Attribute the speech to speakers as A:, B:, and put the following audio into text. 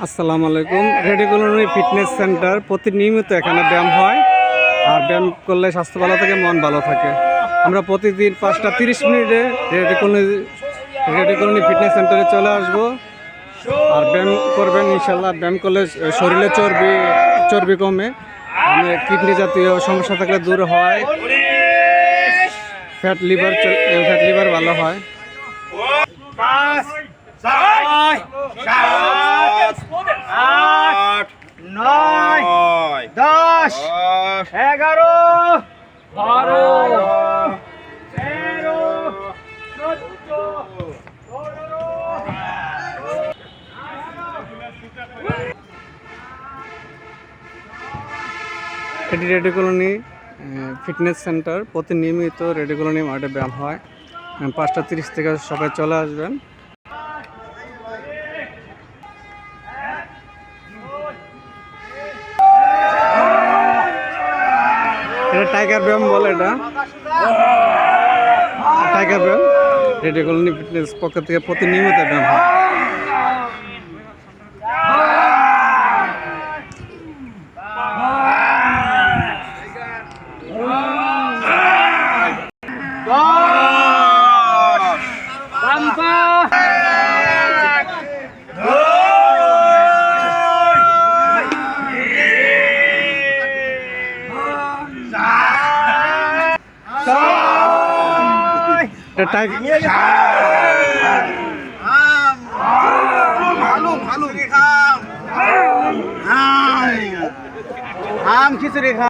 A: আসসালামু আলাইকুম। Ready colony fitness centre প্রতিনিয়মিত এখানে ব্যায়াম হয়, আর ব্যায়াম করলে স্বাস্থ্য ভালো থাকে, মন ভালো থাকে। আমরা প্রতিদিন 5টা 30 মিনিটে রেডি কলোনি ফিটনেস সেন্টারে চলে আসব, আর ব্যায়াম করবেন ইনশাল্লাহ। ব্যায়াম করলে শরীরে চর্বি কমে, কিডনি জাতীয় সমস্যা থাকলে দূর হয়, ফ্যাট লিভার ভালো হয়।
B: 5, 6, 7, 8, 9, 10, 11, 12, 13, 14,
A: এটি রেডি কলোনি ফিটনেস সেন্টার। প্রতিনিয়মিত রেডি কলোনি মাঠে ব্যায়াম হয়। 5টা 30 থেকে সবাই চলে আসবেন। এটা টাইগার ব্যায়াম বলে, এটা টাইগার ব্যায়াম। রেডি কলোনি ফিটনেস পক্ষ থেকে প্রতিনিয়মিত ব্যায়াম হয়।
B: আম খিচুড়ি খা।